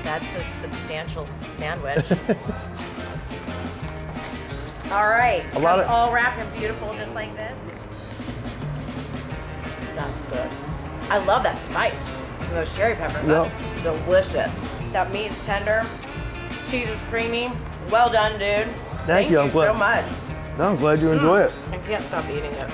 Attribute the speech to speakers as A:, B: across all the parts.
A: That's a substantial sandwich. All right, comes all wrapped and beautiful just like this. That's good. I love that spice. Those cherry peppers, that's delicious. That meat's tender, cheese is creamy. Well done, dude. Thank you so much.
B: No, I'm glad you enjoy it.
A: I can't stop eating it.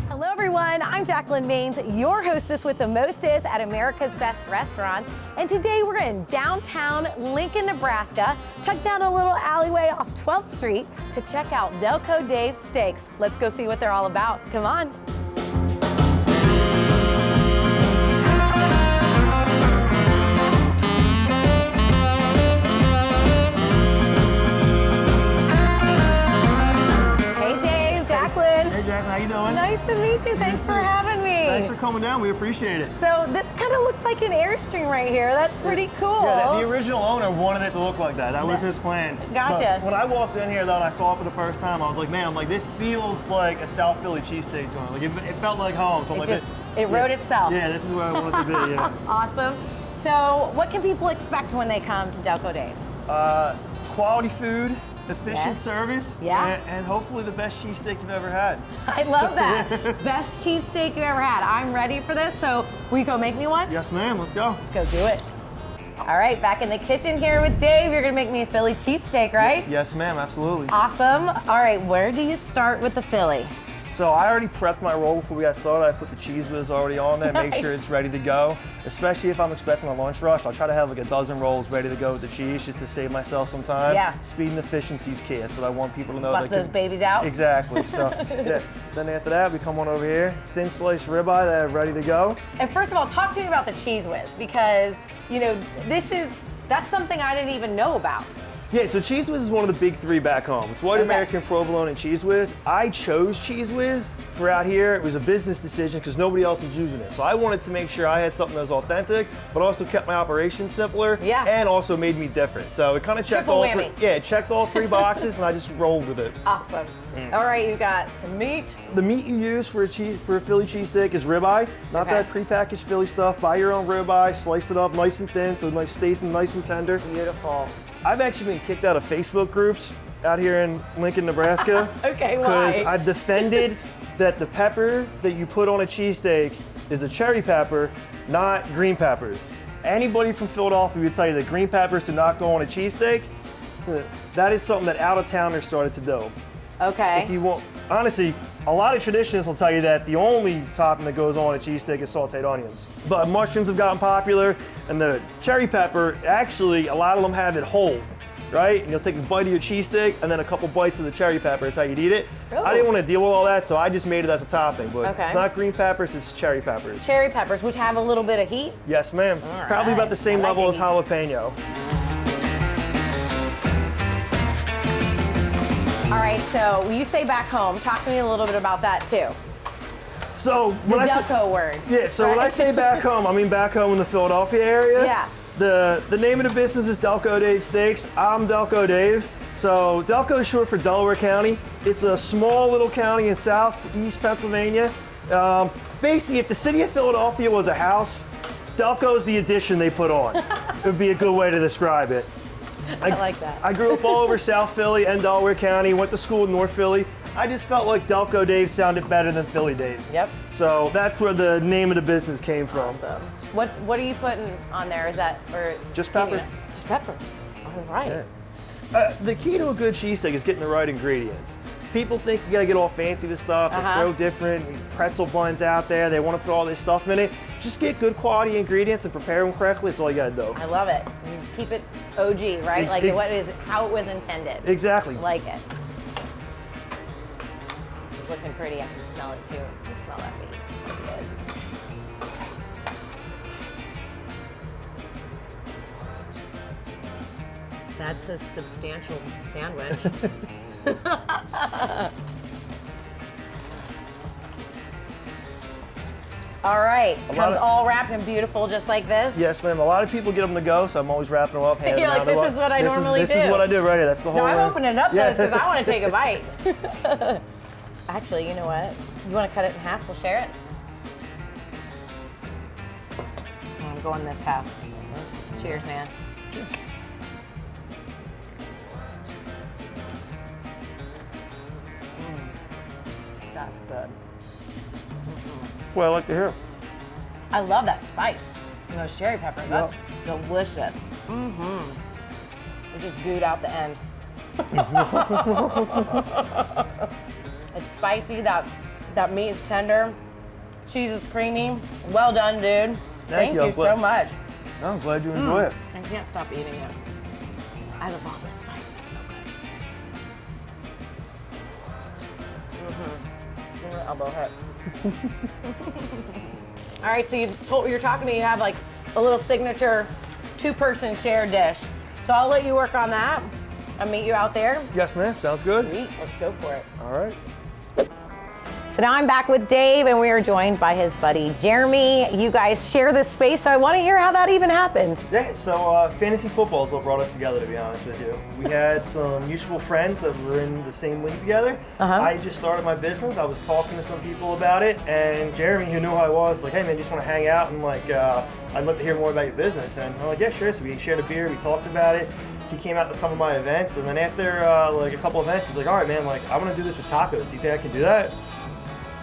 C: Hello everyone, I'm Jacalyn Mains, your hostess with the mostest at America's Best Restaurants. And today we're in downtown Lincoln, Nebraska, tucked down a little alleyway off 12th Street to check out Delco Dave Steaks. Let's go see what they're all about. Come on.
B: Hey Jacalyn, how you doing?
C: Nice to meet you. Thanks for having me.
B: Thanks for coming down. We appreciate it.
C: So this kind of looks like an Airstream right here. That's pretty cool.
B: Yeah, the original owner wanted it to look like that. That was his plan.
C: Gotcha.
B: But when I walked in here though and I saw it for the first time, I was like, man, this feels like a South Philly cheesesteak joint. Like it felt like home. So
C: It wrote itself.
B: Yeah, this is where I want it to be. Yeah.
C: Awesome. So what can people expect when they come to Delco Dave's?
B: Quality food, efficient service,
C: yeah,
B: and hopefully the best cheesesteak you've ever had.
C: I love that. Best cheesesteak you ever had. I'm ready for this, so will you go make me one?
B: Yes, ma'am. Let's go.
C: Let's go do it. All right, back in the kitchen here with Dave. You're gonna make me a Philly cheesesteak, right?
B: Yes, ma'am. Absolutely.
C: Awesome. All right, where do you start with the Philly?
B: So I already prepped my roll before we got started. I put the cheese whiz already on there, make sure it's ready to go. Especially if I'm expecting a lunch rush, I'll try to have like a dozen rolls ready to go with the cheese just to save myself some time.
C: Yeah.
B: Speed and efficiency is key. That's what I want people to know.
C: Bust those babies out.
B: Exactly. So yeah. Then after that, we come on over here, thin sliced ribeye that are ready to go.
C: And first of all, talk to me about the cheese whiz because that's something I didn't even know about.
B: Yeah, so Cheese Whiz is one of the big three back home. It's White American, Provolone, and Cheese Whiz. I chose Cheese Whiz for out here. It was a business decision because nobody else is using it. So I wanted to make sure I had something that was authentic, but also kept my operation simpler, and also made me different. So it kind of checked checked all three boxes, and I just rolled with it.
C: Awesome. All right, you got some meat.
B: The meat you use for a Philly cheesesteak is ribeye, not that prepackaged Philly stuff. Buy your own ribeye, slice it up nice and thin so it stays nice and tender.
C: Beautiful.
B: I've actually been kicked out of Facebook groups out here in Lincoln, Nebraska.
C: Okay, why?
B: Because I've defended that the pepper that you put on a cheesesteak is a cherry pepper, not green peppers. Anybody from Philadelphia would tell you that green peppers do not go on a cheesesteak. That is something that out-of-towners started to do.
C: Okay.
B: If you want, honestly, a lot of traditionalists will tell you that the only topping that goes on a cheesesteak is sauteed onions. But mushrooms have gotten popular, and the cherry pepper, actually, a lot of them have it whole, right? And you'll take a bite of your cheesesteak, and then a couple bites of the cherry pepper is how you'd eat it. Ooh. I didn't want to deal with all that, so I just made it as a topping. But it's not green peppers, it's cherry peppers.
C: Cherry peppers, which have a little bit of heat?
B: Yes, ma'am. Probably about the same level as jalapeno.
C: All right, so you say back home. Talk to me a little bit about that too.
B: So
C: when Delco word.
B: Yeah, so when I say back home, I mean back home in the Philadelphia area.
C: Yeah.
B: The name of the business is Delco Dave Steaks. I'm Delco Dave. So Delco is short for Delaware County. It's a small little county in southeast Pennsylvania. Basically, if the city of Philadelphia was a house, Delco is the addition they put on. It would be a good way to describe it.
C: I like that.
B: I grew up all over South Philly and Delaware County, went to school in North Philly. I just felt like Delco Dave sounded better than Philly Dave.
C: Yep.
B: So that's where the name of the business came from.
C: Awesome. What are you putting on there? Is that or
B: just pepper?
C: Just pepper. All right.
B: Yeah. The key to a good cheesesteak is getting the right ingredients. People think you gotta get all fancy with stuff, they throw different pretzel buns out there, they wanna put all this stuff in it. Just get good quality ingredients and prepare them correctly, that's all you gotta do.
C: I love it. You keep it OG, right? Like how it was intended.
B: Exactly.
C: Like it. This is looking pretty, I can smell it too. I can smell that meat. That's good.
A: That's a substantial sandwich.
C: All right, comes all wrapped and beautiful just like this?
B: Yes, ma'am. A lot of people get them to go, so I'm always wrapping them up.
C: You're like, this is what I normally do.
B: This is what I do right here. That's the whole.
C: No, I'm opening up those because I want to take a bite. Actually, you know what? You want to cut it in half? We'll share it? I'm going this half. Cheers, man.
B: Cheers.
C: That's good.
B: Well, I like to hear.
C: I love that spice and those cherry peppers. That's delicious. We just gooed out the end. It's spicy. That meat is tender. Cheese is creamy. Well done, dude. Thank you so much.
B: I'm glad you enjoy it.
C: I can't stop eating it. I love the spice. It's so good. Elbow hit. All right, so you're talking to me. You have like a little signature 2-person shared dish. So I'll let you work on that. I'll meet you out there.
B: Yes, ma'am. Sounds good.
C: Sweet. Let's go for it.
B: All right.
C: So now I'm back with Dave, and we are joined by his buddy Jeremy. You guys share this space, so I want to hear how that even happened.
B: Yeah, so fantasy football is what brought us together, to be honest with you. We had some mutual friends that were in the same league together. I just started my business. I was talking to some people about it, and Jeremy, who knew who I was, like, hey man, just want to hang out, and like, I'd love to hear more about your business. And I'm like, yeah, sure. So we shared a beer, we talked about it. He came out to some of my events, and then after like a couple events, he's like, all right, man, like, I want to do this with tacos. Do you think I can do that?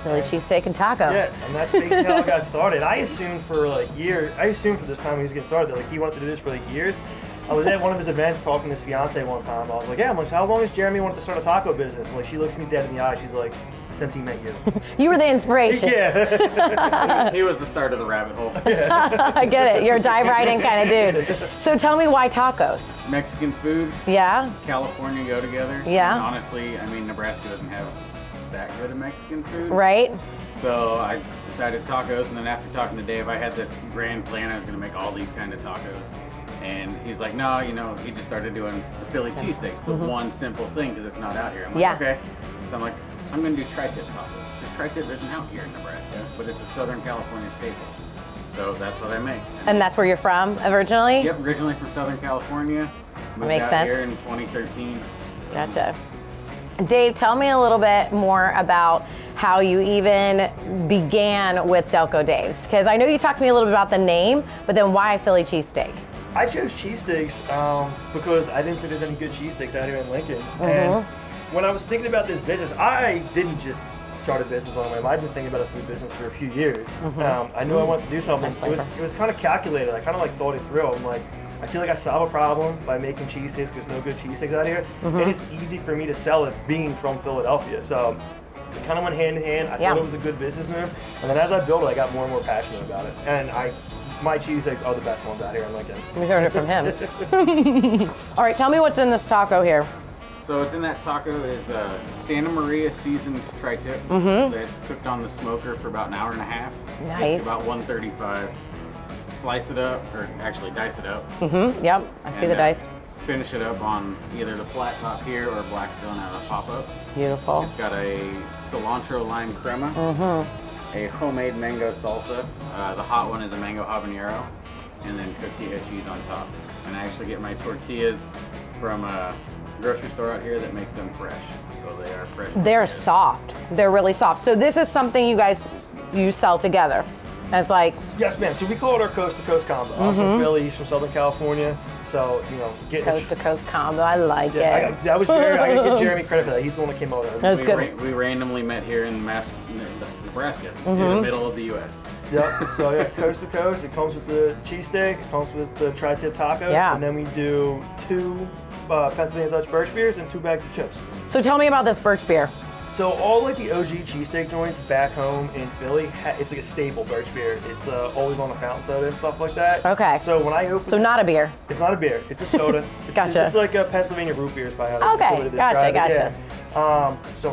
C: Philly cheesesteak and tacos.
B: Yeah, and that's basically how I got started. I assumed for this time he was getting started that like he wanted to do this for like years. I was at one of his events talking to his fiance one time. I was like, yeah, I'm like, how long has Jeremy wanted to start a taco business? And like she looks me dead in the eye. She's like, since he met you.
C: You were the inspiration.
B: Yeah.
D: He was the start of the rabbit hole.
C: I get it. You're a dive riding kind of dude. So tell me why tacos?
D: Mexican food,
C: Yeah?
D: California go together.
C: Yeah.
D: And honestly, I mean, Nebraska doesn't have that good of Mexican food.
C: Right?
D: So I decided tacos, and then after talking to Dave, I had this grand plan. I was going to make all these kind of tacos. And he's like, no, he just started doing the Philly cheesesteaks, the one simple thing, because it's not out here. I'm like, okay. So I'm like, I'm going to do tri-tip tacos, because tri-tip isn't out here in Nebraska, but it's a Southern California staple. So that's what I make.
C: And that's where you're from originally?
D: Yep, originally from Southern California. Moved
C: makes
D: out
C: sense.
D: here in 2013.
C: Gotcha. Dave, tell me a little bit more about how you even began with Delco Dave's. Because I know you talked to me a little bit about the name, but then why Philly cheesesteak?
B: I chose cheesesteaks because I didn't think there's any good cheesesteaks out here in Lincoln. And when I was thinking about this business, I didn't just start a business on my own. I've been thinking about a food business for a few years. I knew I wanted to do something. It was kind of calculated. I kind of like thought it through. I'm like, I feel like I solve a problem by making cheesesteaks because there's no good cheesesteaks out here. And it's easy for me to sell it being from Philadelphia. So it kind of went hand in hand. I thought it was a good business move. And then as I built it, I got more and more passionate about it. And my cheesesteaks are the best ones out here in Lincoln.
C: We heard it from him. All right, tell me what's in this taco here.
D: So what's in that taco is Santa Maria seasoned tri-tip that's cooked on the smoker for about an hour and a half.
C: Nice.
D: It's about 135. Slice it up, or actually dice it up.
C: Yep, I see the dice.
D: Finish it up on either the flat top here or Blackstone out of pop-ups.
C: Beautiful.
D: It's got a cilantro lime crema, a homemade mango salsa. The hot one is a mango habanero, and then cotija cheese on top. And I actually get my tortillas from a grocery store out here that makes them fresh. So they are fresh.
C: They're soft. They're really soft. So this is something you sell together as like...
B: Yes, ma'am. So we call it our coast-to-coast combo. I'm from Philly, he's from Southern California. So, getting
C: coast-to-coast combo, I like it.
B: That was Jeremy. I gotta give Jeremy credit for that. He's the one that came over.
C: That was good.
D: We randomly met here in Nebraska, in the middle of the U.S.
B: Yep. So yeah, coast to coast. It comes with the cheesesteak. It comes with the tri-tip tacos.
C: Yeah.
B: And then we do 2 Pennsylvania Dutch birch beers and 2 bags of chips.
C: So tell me about this birch beer.
B: So all like the OG cheesesteak joints back home in Philly, it's like a staple birch beer. It's always on a fountain soda and stuff like that.
C: Okay.
B: So when I opened,
C: So not a beer.
B: It's not a beer. It's a soda.
C: Gotcha.
B: It's like a Pennsylvania root beer is by how
C: Okay. Gotcha.
B: So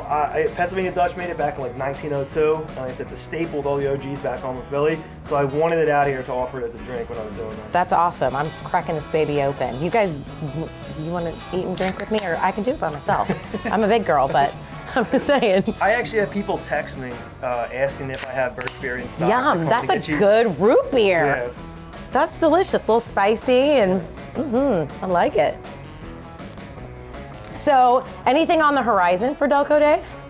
B: Pennsylvania Dutch made it back in like 1902, and like I said, it's a staple to all the OGs back home in Philly. So I wanted it out here to offer it as a drink when I was doing that.
C: That's awesome. I'm cracking this baby open. You guys, you want to eat and drink with me, or I can do it by myself? I'm a big girl, but I'm just saying.
B: I actually have people text me asking if I have birch beer in stock.
C: Yum, that's a good root beer.
B: Yeah.
C: That's delicious, a little spicy, and I like it. So, anything on the horizon for Delco Dave's?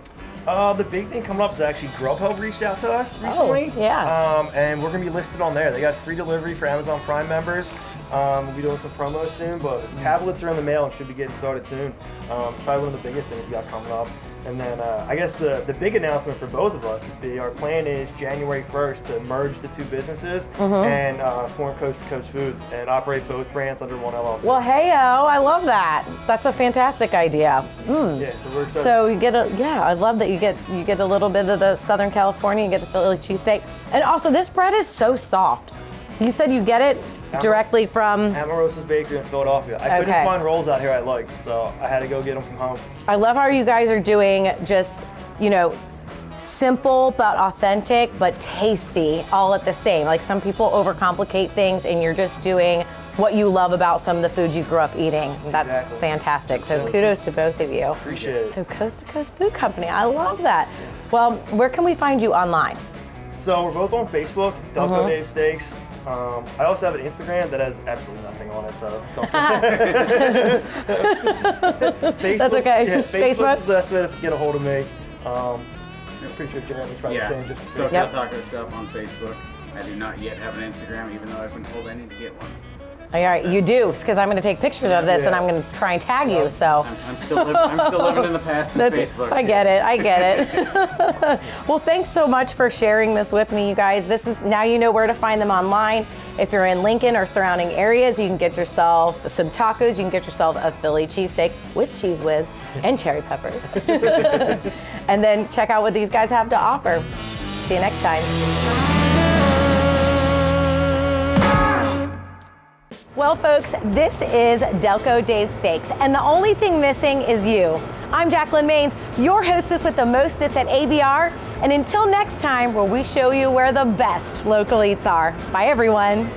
B: The big thing coming up is actually Grubhub reached out to us recently.
C: Oh, yeah.
B: And we're gonna be listed on there. They got free delivery for Amazon Prime members. We'll be doing some promos soon, but tablets are in the mail and should be getting started soon. It's probably one of the biggest things we got coming up. And then I guess the big announcement for both of us would be our plan is January 1st to merge the two businesses and form Coast to Coast Foods and operate both brands under one LLC.
C: Well, hey-o, I love that. That's a fantastic idea.
B: Yeah, so we're excited.
C: So you get I love that you get a little bit of the Southern California, you get the Philly cheesesteak. And also this bread is so soft. You said you get it directly from
B: Amarosa's Bakery in Philadelphia. I couldn't find rolls out here I liked, so I had to go get them from home.
C: I love how you guys are doing just, simple but authentic but tasty all at the same. Like some people overcomplicate things and you're just doing what you love about some of the foods you grew up eating. That's fantastic. So kudos to both of you.
B: Appreciate it.
C: So Coast to Coast Food Company, I love that. Well, where can we find you online?
B: So we're both on Facebook, Delco Dave Steaks. I also have an Instagram that has absolutely nothing on it, so don't Facebook,
C: that's okay.
B: Yeah,
C: Facebook?
B: Facebook's the best way to get a hold of me. I'm pretty sure Jeremy's probably the same.
D: SoCal Taco Shop on Facebook. I do not yet have an Instagram, even though I've been told I need to get one.
C: All right, you do, because I'm going to take pictures of this and I'm going to try and tag you. So
D: I'm still living in the past in Facebook.
C: I get it. Well, thanks so much for sharing this with me, you guys. Now you know where to find them online. If you're in Lincoln or surrounding areas, you can get yourself some tacos. You can get yourself a Philly cheesesteak with Cheese Whiz and cherry peppers. And then check out what these guys have to offer. See you next time. Well, folks, this is Delco Dave Steaks, and the only thing missing is you. I'm Jacalyn Mains, your hostess with the mostest at ABR, and until next time, where we show you where the best local eats are. Bye, everyone.